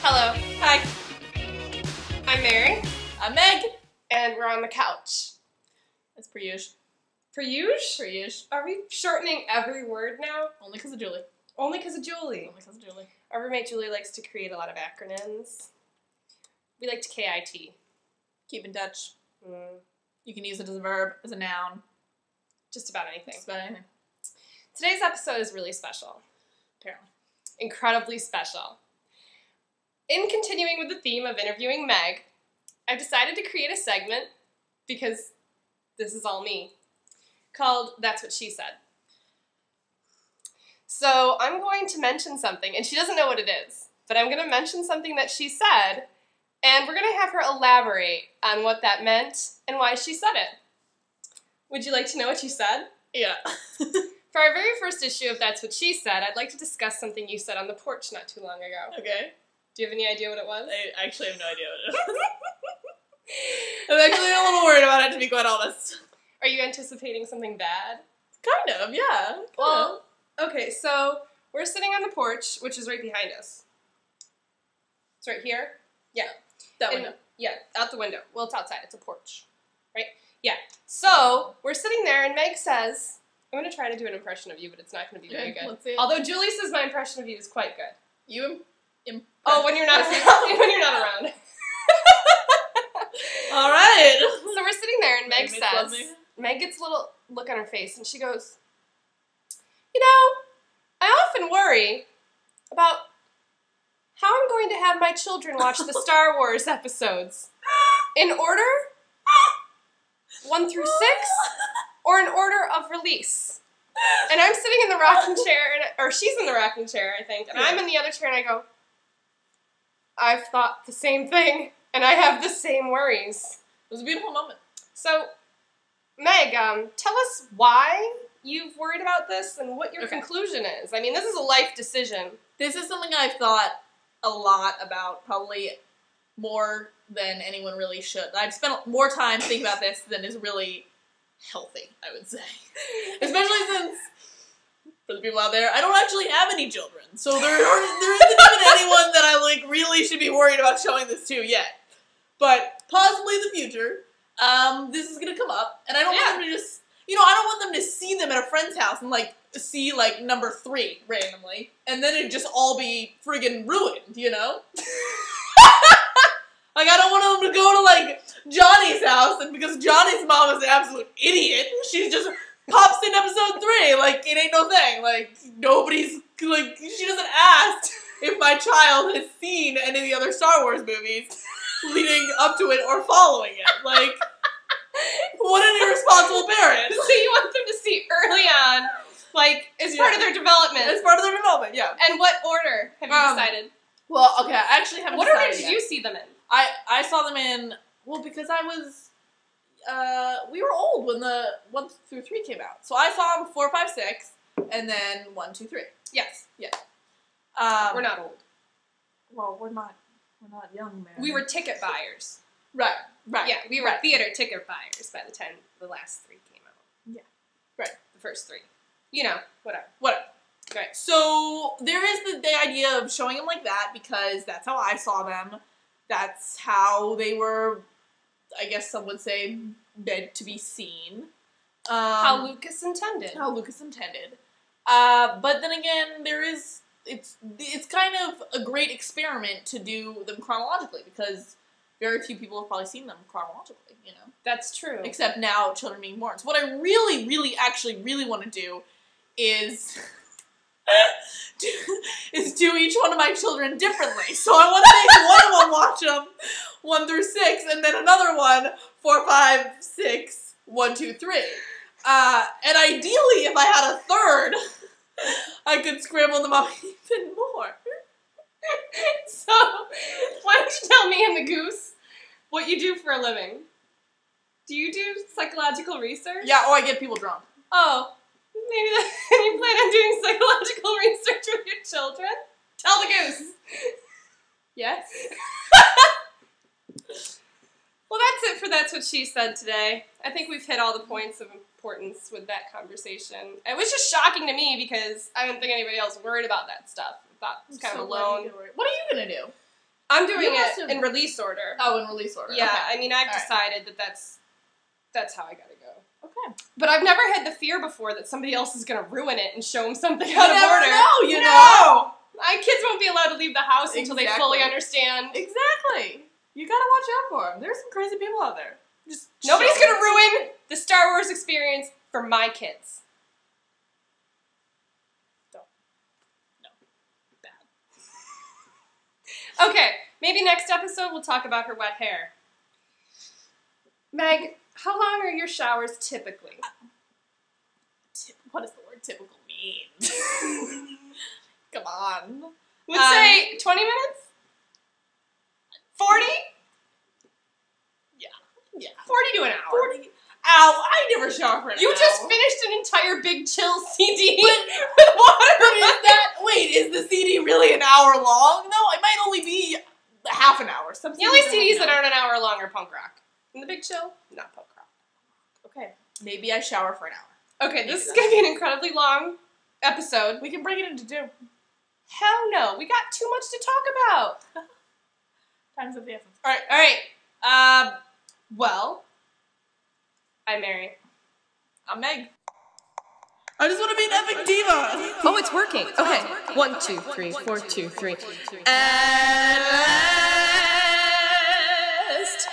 Hello. Hi. I'm Mary. I'm Meg. And we're on the couch. That's per usual. Per usual? Per usual. Are we shortening every word now? Only because of Julie. Only because of Julie. Only because of Julie. Our roommate Julie likes to create a lot of acronyms. We like to KIT. Keep in touch. Mm. You can use it as a verb, as a noun. Just about anything. Just about anything. Today's episode is really special. Apparently. Incredibly special. In continuing with the theme of interviewing Meg, I've decided to create a segment, because this is all me, called That's What She Said. So I'm going to mention something, and she doesn't know what it is, but I'm going to mention something that she said, and we're going to have her elaborate on what that meant and why she said it. Would you like to know what you said? Yeah. For our very first issue of That's What She Said, I'd like to discuss something you said on the porch not too long ago. Okay. Do you have any idea what it was? I actually have no idea what it is. I'm actually a little worried about it, to be quite honest. Are you anticipating something bad? Kind of, yeah. Well, okay, so we're sitting on the porch, which is right behind us. It's right here? Yeah. That window. Yeah, out the window. Well, it's outside. It's a porch. Right? Yeah. So, we're sitting there, and Meg says, I'm going to try to do an impression of you, but it's not going to be very good. Let's see. Although Julie says my impression of you is quite good. Oh, when you're not around. When you're not around. All right. So we're sitting there, and Meg love says, me. Meg gets a little look on her face, and she goes, you know, I often worry about how I'm going to have my children watch the Star Wars episodes. In order? 1 through 6? Or in order of release? And I'm sitting in the rocking chair, or she's in the rocking chair, I think, and I'm in the other chair, and I go, I've thought the same thing, and I have the same worries. It was a beautiful moment. So, Meg, tell us why you've worried about this and what your conclusion is. I mean, this is a life decision. This is something I've thought a lot about, probably more than anyone really should. I've spent more time thinking about this than is really healthy, I would say. Especially since, for the people out there, I don't actually have any children. So there isn't even anyone that I, like, really should be worried about showing this to yet. But possibly in the future, this is gonna come up, and I don't want them to just, you know, I don't want them to see them at a friend's house and, like, see, like, number 3 randomly, and then it'd just all be friggin' ruined, you know? Like, I don't want them to go to, like, Johnny's house, and because Johnny's mom is an absolute idiot, she just pops in episode 3, like, it ain't no thing. Like, nobody's, like, she doesn't ask if my child has seen any of the other Star Wars movies leading up to it or following it. Like, what an irresponsible parent. So you want them to see early on, like, as part of their development. As part of their development, yeah. And what order have you decided? Well, okay, I actually haven't What decided order did yet. you see them in? I saw them in, well, because I was, we were old when the 1 through 3 came out. So I saw them 4, 5, 6, and then 1, 2, 3. Yes. Yes. We're not old. Well, we're not young, man. We were ticket buyers. Right. Yeah, we were theater ticket buyers by the time the last 3 came out. Yeah. Right. The first 3. You know, whatever. Right. So there is the idea of showing them like that because that's how I saw them. That's how they were, I guess some would say, meant to be seen. How Lucas intended. But then again, it's kind of a great experiment to do them chronologically because very few people have probably seen them chronologically, you know? That's true. Except now children being born. So what I really, really, actually really want to do is do each one of my children differently. So I want to make one of them watch them 1 through 6, and then another one 4, 5, 6, 1, 2, 3. And ideally, if I had a third, I could scramble them up even more. So, why don't you tell me and the goose what you do for a living? Do you do psychological research? Yeah, I get people drunk. Oh. Maybe you plan on doing psychological research with your children? Tell the goose. Yes? Well, that's it for That's What She Said today. I think we've hit all the points of importance with that conversation. It was just shocking to me because I didn't think anybody else worried about that stuff. I thought it was kind of alone. What are you going to do? I'm doing You must it have- in release order. Oh, in release order. Yeah, Okay. I mean, I've All right. decided that that's how I gotta go. Okay. But I've never had the fear before that somebody else is gonna ruin it and show them something You out of never order. know, you no! know? My kids won't be allowed to leave the house until they fully Exactly. understand. Exactly. You gotta watch out for them. There's some crazy people out there. Just Nobody's show gonna ruin the Star Wars experience for my kids. bad. Okay, maybe next episode we'll talk about her wet hair. Meg, how long are your showers typically? What does the word typical mean? Come on. Would say 20 minutes? 40? Yeah. 40 to an hour. 40. Ow, I never shower for an You hour. just finished an entire Big Chill CD But- with water. But is the CD really an hour long? No, it might only be half an hour. Some The only CDs are CDs like that aren't an hour long are punk rock. And the Big Chill, not punk rock. Okay, maybe I shower for an hour. Okay, this is going to be an incredibly long episode. We can break it into 2. Hell no, we got too much to talk about. Time's of the essence. All right. Well, I'm Mary. I'm Meg. I just want to be an epic diva. Oh, it's working. Okay. 1, 2, 3, 4, 2, 3. And last,